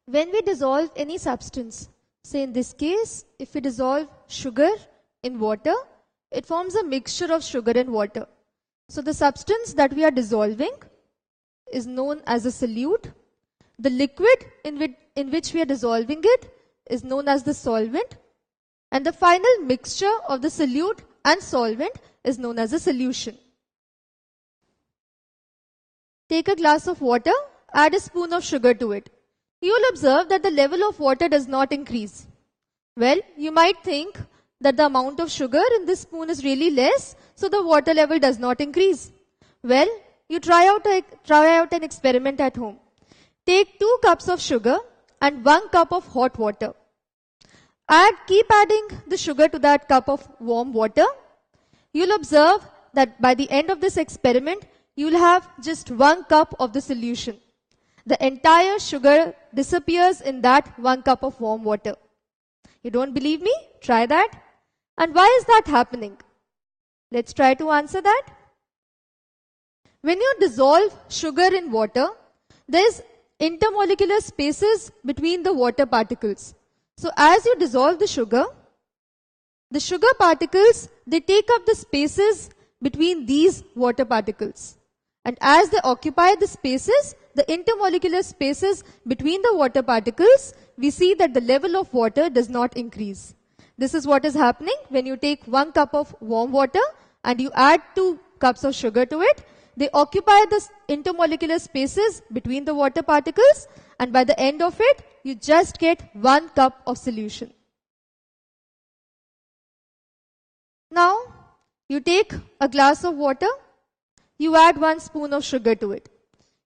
When we dissolve any substance, say in this case, if we dissolve sugar in water, it forms a mixture of sugar and water. So the substance that we are dissolving is known as a solute. The liquid in which we are dissolving it is known as the solvent. And the final mixture of the solute and solvent is known as a solution. Take a glass of water, add a spoon of sugar to it. You will observe that the level of water does not increase. Well, you might think that the amount of sugar in this spoon is really less, so the water level does not increase. Well, you try out an experiment at home. Take 2 cups of sugar and 1 cup of hot water. Keep adding the sugar to that cup of warm water. You'll observe that by the end of this experiment, you'll have just 1 cup of the solution. The entire sugar disappears in that 1 cup of warm water. You don't believe me? Try that. And why is that happening? Let's try to answer that. When you dissolve sugar in water, there's intermolecular spaces between the water particles. So as you dissolve the sugar particles, they take up the spaces between these water particles. And as they occupy the spaces, the intermolecular spaces between the water particles, we see that the level of water does not increase. This is what is happening when you take 1 cup of warm water and you add 2 cups of sugar to it. They occupy the intermolecular spaces between the water particles, and by the end of it, you just get 1 cup of solution. Now, you take a glass of water, you add 1 spoon of sugar to it.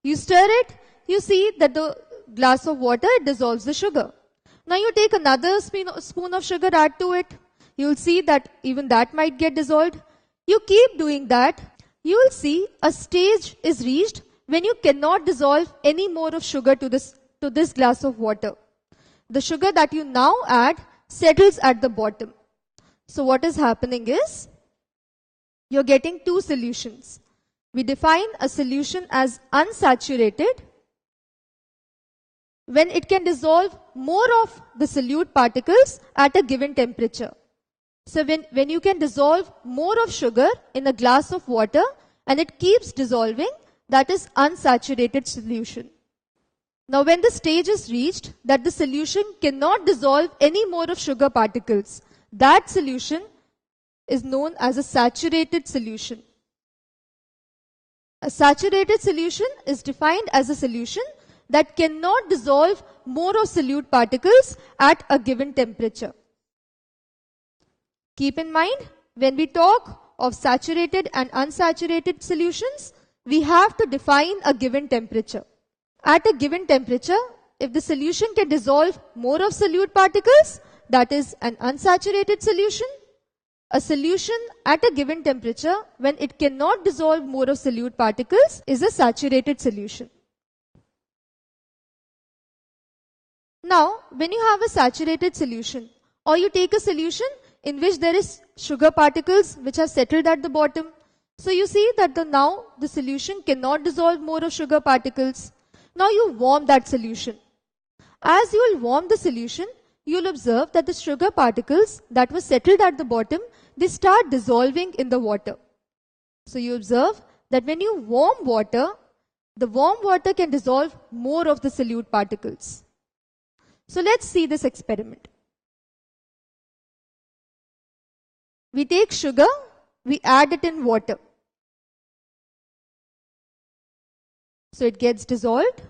You stir it, you see that the glass of water dissolves the sugar. Now you take another spoon of sugar, add to it. You'll see that even that might get dissolved. You keep doing that. You will see a stage is reached when you cannot dissolve any more of sugar to this glass of water. The sugar that you now add settles at the bottom. So what is happening is, you're getting 2 solutions. We define a solution as unsaturated when it can dissolve more of the solute particles at a given temperature. So when you can dissolve more of sugar in a glass of water and it keeps dissolving, that is unsaturated solution. Now when the stage is reached that the solution cannot dissolve any more of sugar particles, that solution is known as a saturated solution. A saturated solution is defined as a solution that cannot dissolve more of solute particles at a given temperature. Keep in mind, when we talk of saturated and unsaturated solutions, we have to define a given temperature. At a given temperature, if the solution can dissolve more of solute particles, that is an unsaturated solution. A solution at a given temperature, when it cannot dissolve more of solute particles, is a saturated solution. Now, when you have a saturated solution, or you take a solution in which there is sugar particles which are settled at the bottom, so you see that now the solution cannot dissolve more of sugar particles. Now you warm that solution. As you will warm the solution, you will observe that the sugar particles that were settled at the bottom, they start dissolving in the water. So you observe that when you warm water, the warm water can dissolve more of the solute particles. So let's see this experiment. We take sugar, we add it in water. So it gets dissolved.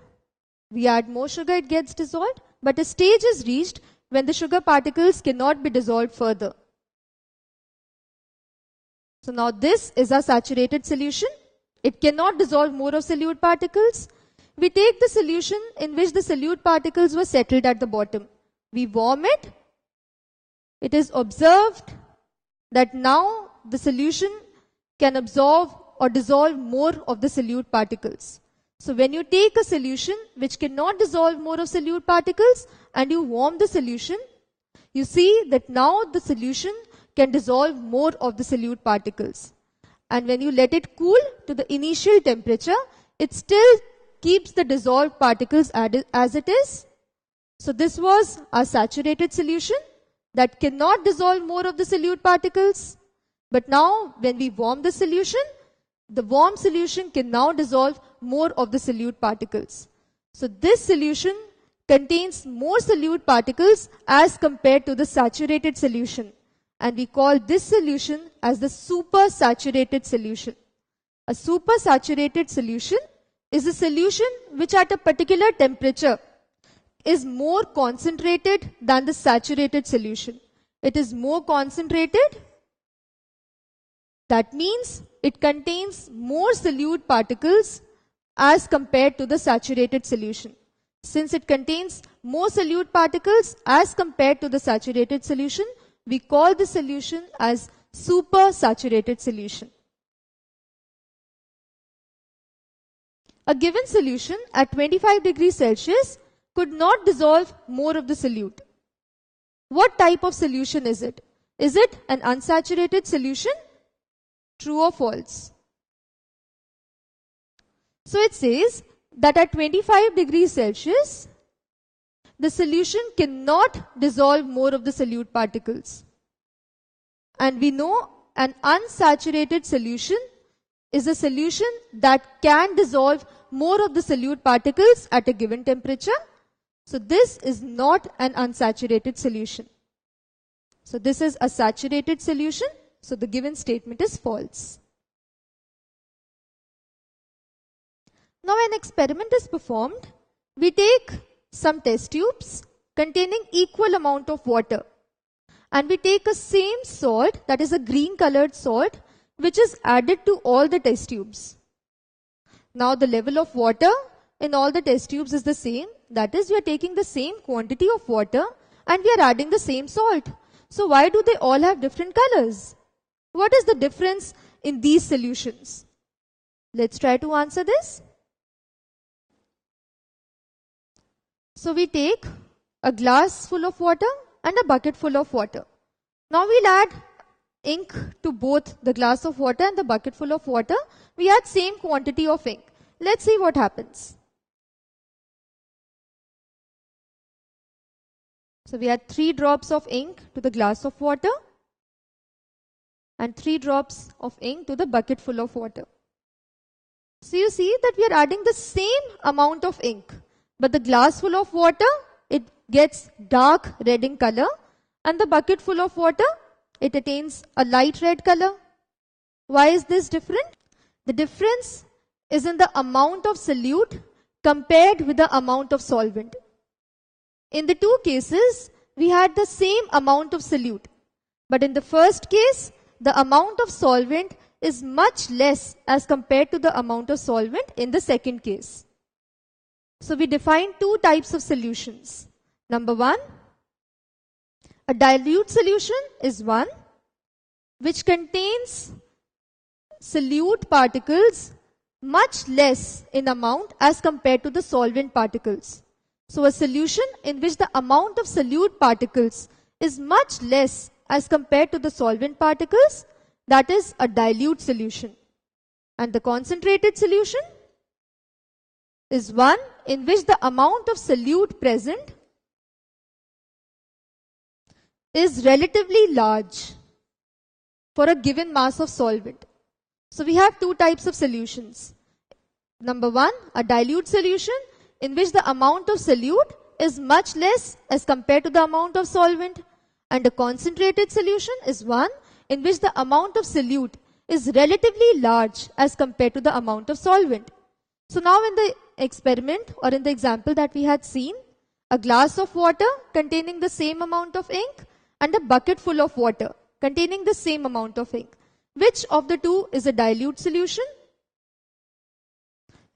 We add more sugar, it gets dissolved. But a stage is reached when the sugar particles cannot be dissolved further. So now this is our saturated solution. It cannot dissolve more of solute particles. We take the solution in which the solute particles were settled at the bottom. We warm it. It is observed that now the solution can absorb or dissolve more of the solute particles. So when you take a solution which cannot dissolve more of solute particles and you warm the solution, you see that now the solution can dissolve more of the solute particles. And when you let it cool to the initial temperature, it still keeps the dissolved particles as it is. So this was our saturated solution that cannot dissolve more of the solute particles. But now when we warm the solution, the warm solution can now dissolve more of the solute particles. So this solution contains more solute particles as compared to the saturated solution. And we call this solution as the supersaturated solution. A supersaturated solution is a solution which at a particular temperature is more concentrated than the saturated solution. It is more concentrated. That means it contains more solute particles as compared to the saturated solution. Since it contains more solute particles as compared to the saturated solution, we call the solution as supersaturated solution. A given solution at 25 degrees Celsius could not dissolve more of the solute. What type of solution is it? Is it an unsaturated solution? True or false? So it says that at 25 degrees Celsius, the solution cannot dissolve more of the solute particles. And we know an unsaturated solution is a solution that can dissolve more of the solute particles at a given temperature. So this is not an unsaturated solution. So this is a saturated solution. So the given statement is false. Now an experiment is performed. We take some test tubes containing equal amount of water. And we take a same salt, that is a green colored salt, which is added to all the test tubes. Now the level of water in all the test tubes is the same. That is, we are taking the same quantity of water and we are adding the same salt. So why do they all have different colors? What is the difference in these solutions? Let's try to answer this. So we take a glass full of water and a bucket full of water. Now we'll add ink to both the glass of water and the bucket full of water. We add same quantity of ink. Let's see what happens. So we add 3 drops of ink to the glass of water and 3 drops of ink to the bucket full of water. So you see that we are adding the same amount of ink, but the glass full of water, it gets dark red in color, and the bucket full of water, it attains a light red color. Why is this different? The difference is in the amount of solute compared with the amount of solvent. In the two cases, we had the same amount of solute. But in the first case, the amount of solvent is much less as compared to the amount of solvent in the second case. So we define 2 types of solutions. Number 1, a dilute solution is one which contains solute particles much less in amount as compared to the solvent particles. So a solution in which the amount of solute particles is much less as compared to the solvent particles, that is a dilute solution. And the concentrated solution is one in which the amount of solute present is relatively large for a given mass of solvent. So we have 2 types of solutions. Number 1, a dilute solution in which the amount of solute is much less as compared to the amount of solvent, and a concentrated solution is one in which the amount of solute is relatively large as compared to the amount of solvent. So now in the experiment or in the example that we had seen, a glass of water containing the same amount of ink and a bucket full of water containing the same amount of ink. Which of the two is a dilute solution?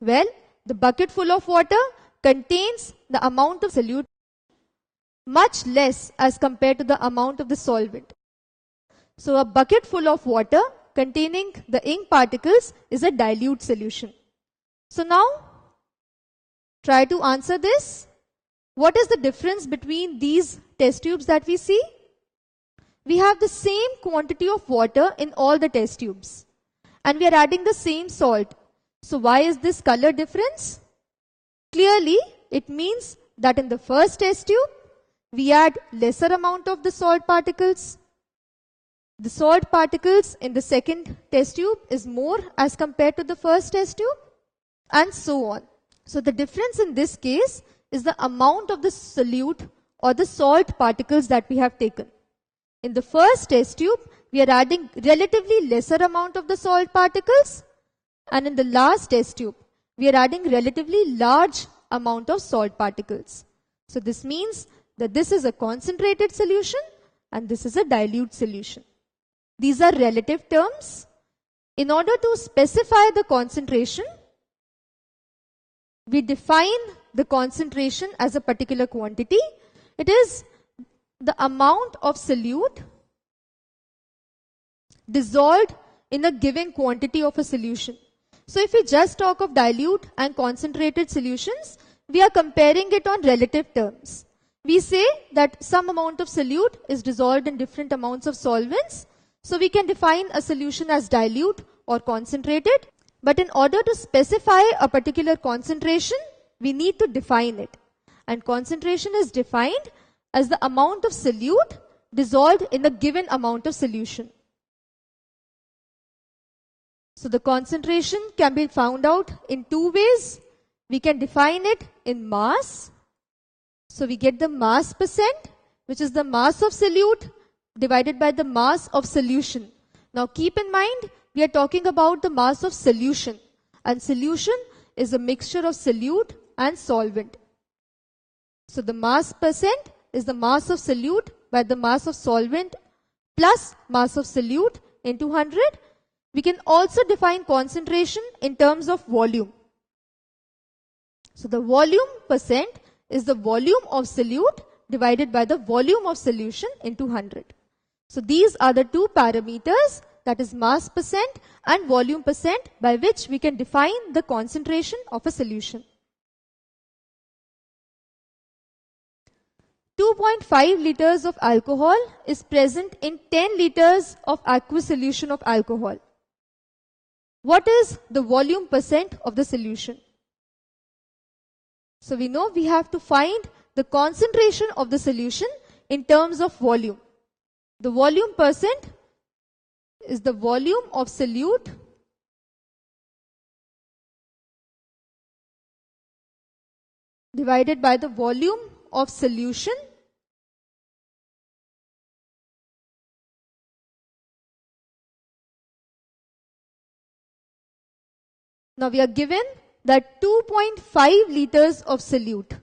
Well, the bucket full of water contains the amount of solute much less as compared to the amount of the solvent. So a bucket full of water containing the ink particles is a dilute solution. So now try to answer this. What is the difference between these test tubes that we see? We have the same quantity of water in all the test tubes and we are adding the same salt. So why is this color difference? Clearly, it means that in the first test tube, we add lesser amount of the salt particles. The salt particles in the second test tube is more as compared to the first test tube, and so on. So the difference in this case is the amount of the solute or the salt particles that we have taken. In the first test tube, we are adding relatively lesser amount of the salt particles, and in the last test tube, we are adding relatively large amount of salt particles. So this means that this is a concentrated solution and this is a dilute solution. These are relative terms. In order to specify the concentration, we define the concentration as a particular quantity. It is the amount of solute dissolved in a given quantity of a solution. So if we just talk of dilute and concentrated solutions, we are comparing it on relative terms. We say that some amount of solute is dissolved in different amounts of solvents. So we can define a solution as dilute or concentrated. But in order to specify a particular concentration, we need to define it. And concentration is defined as the amount of solute dissolved in a given amount of solution. So the concentration can be found out in two ways. We can define it in mass. So we get the mass percent, which is the mass of solute divided by the mass of solution. Now keep in mind, we are talking about the mass of solution. And solution is a mixture of solute and solvent. So the mass percent is the mass of solute by the mass of solvent plus mass of solute into 100. We can also define concentration in terms of volume. So the volume percent is the volume of solute divided by the volume of solution into 100. So these are the two parameters, that is mass percent and volume percent, by which we can define the concentration of a solution. 2.5 liters of alcohol is present in 10 liters of aqueous solution of alcohol. What is the volume percent of the solution? So we know we have to find the concentration of the solution in terms of volume. The volume percent is the volume of solute divided by the volume of solution Now we are given that 2.5 liters of solute.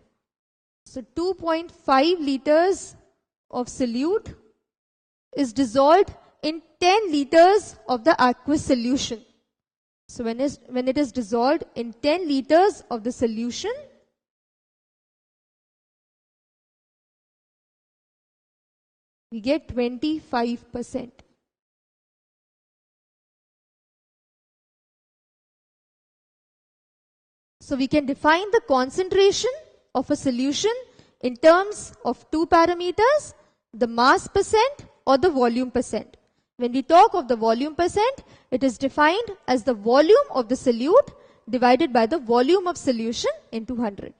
So 2.5 liters of solute is dissolved in 10 liters of the aqueous solution. So when it is dissolved in 10 liters of the solution, we get 25%. So we can define the concentration of a solution in terms of two parameters, the mass percent or the volume percent. When we talk of the volume percent, it is defined as the volume of the solute divided by the volume of solution into 100.